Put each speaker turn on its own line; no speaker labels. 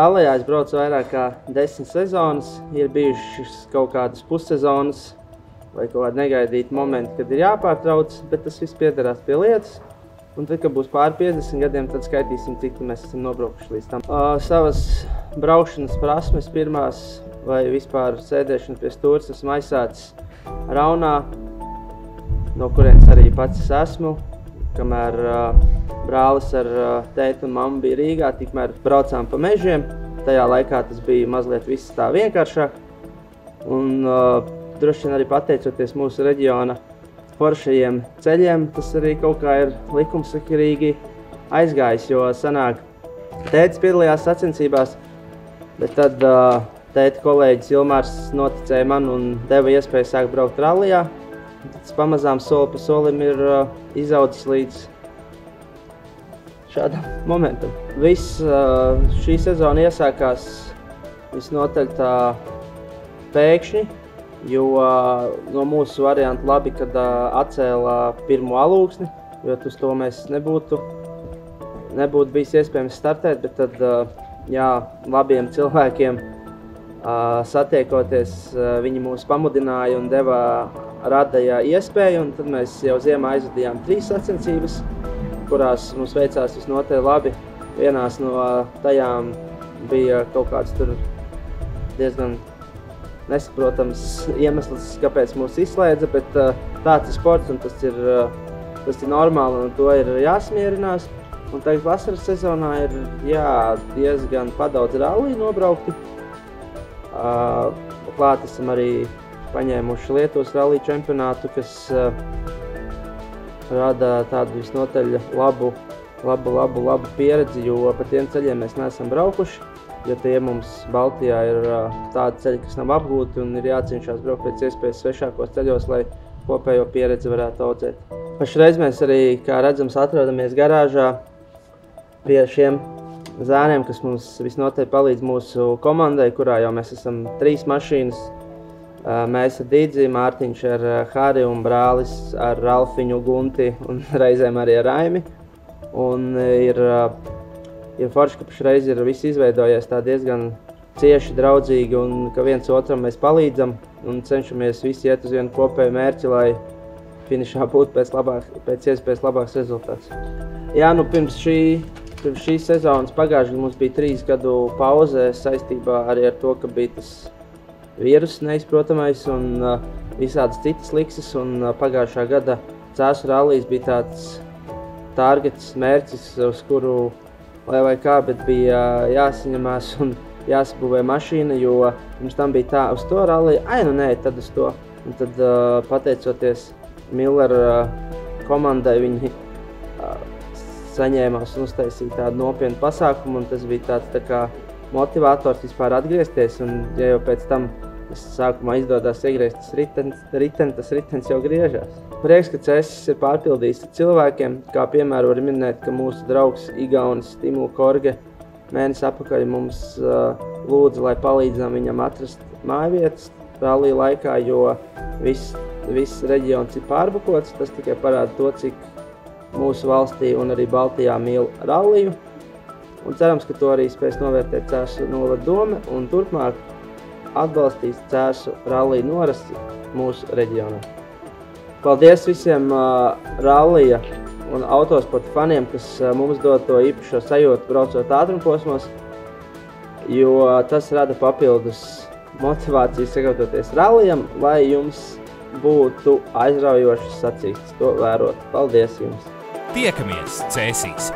Rallijā es braucu vairāk kā 10 sezonas, ir bijušas kaut kādas pussezonas vai kaut kādi negaidīti momenti, kad ir jāpārtrauc, bet tas viss piederās pie lietas. Un tad, kad būs pāri 50 gadiem, tad skaitīsim, cik mēs esam nobraukuši līdz tam. Savas braukšanas prasmes pirmās vai vispār sēdēšana pie stūres esmu aizsācis Raunā, no kurienes arī pats esmu. Kamēr brālis ar tēti un mammu bija Rīgā, tikmēr braucām pa mežiem. Tajā laikā tas bija mazliet viss tā vienkāršāk. Un droši vien arī pateicoties mūsu reģiona foršajiem ceļiem, tas arī kaut kā ir likumsakarīgi aizgājis, jo sanāk, tētis piedalījās sacensībās, bet tad tēta kolēģis Ilmārs noticēja man un deva iespēju sākt braukt rallijā. Tas pamazām soli pa solim ir izaudzis līdz šādam momentam. Viss šī sezona iesākās visnotaļ tā pēkšņi, jo no mūsu varianta labi, kad atcēla pirmo alūksni, jo uz to mēs nebūtu bijis iespējams startēt, bet tad, jā, labiem cilvēkiem satiekoties, viņi mūs pamudināja un radīja iespēju, un tad mēs jau ziemā aizvadījām 3 sacensības, kurās mums veicās visnotaļ labi. Vienās no tajām bija kaut kāds tur diezgan nesaprotams iemesls, kāpēc mūs izslēdza, bet tāds ir sports un tas ir normāli un to ir jāsmierinās. Un tagad vasaras sezonā ir diezgan padaudz rallija nobraukti. Klāt esam arī paņēmuši Lietuvas rallija čempionātu, kas rada tādu visnotaļ labu pieredzi, jo pa tiem ceļiem mēs neesam braukuši, jo tie mums Baltijā ir tādi ceļi, kas nav apgūti un ir jācenšas braukt pēc iespējas svešākos ceļos, lai kopējo pieredzi varētu audzēt. Pašreiz mēs arī, kā redzams, atrodamies garāžā pie šiem zēniem, kas mums visnotaļ palīdz mūsu komandai, kurā jau mēs esam 3 mašīnas. Mēs ar Dīdzi, Mārtiņš ar Hari un brālis ar Ralfiņu, Gunti un reizēm arī ar Raimi. Un ir forši, ka pašreiz ir viss izveidojies tā diezgan cieši, draudzīgi un ka viens otram mēs palīdzam un cenšamies visi iet uz vienu kopēju mērķi, lai finišā būtu pēc iespējas labāks rezultāts. Jā, nu pirms šīs sezonas pagājušajā mums bija 3 gadu pauze saistībā arī ar to, ka bija tas vīrus neizprotamais un visādas citas likses, un pagājušā gada Cēsu rallijas bija tāds targets, mērķis, uz kuru vai kā, bet bija jāsaņemās un jāsabūvē mašīna, jo pirms tam bija tā uz to ralliju, tad uz to. Un tad pateicoties Millera komandai, viņi saņēmās un uztaisīja tādu nopietnu pasākumu, un tas bija tāds tā kā motivators vispār atgriezties, un ja jau pēc tam sākumā izdodas iegriezt tas ritenis jau griežās. Prieks, ka Cēsis ir pārpildījis ar cilvēkiem, kā piemēru var minēt, ka mūsu draugs Igaunis Timu Korge mēnesi atpakaļ mums lūdza, lai palīdzam viņam atrast mājvietas rallija laikā, jo viss reģions ir pārbukots. Tas tikai parāda to, cik mūsu valstī un arī Baltijā mīl ralliju. Un cerams, ka to arī spēs novērtēt Cēsu novada dome un turpmāk atbalstīs Cēsu rallija norasi mūsu reģionā. Paldies visiem rallija un autosporta faniem, kas mums dod to īpašo sajūtu braucot ātrumposmos, jo tas rada papildus motivāciju sagatavoties rallijam, lai jums būtu aizraujošas sacīkstes to vērot. Paldies jums!
Tiekamies Cēsīs!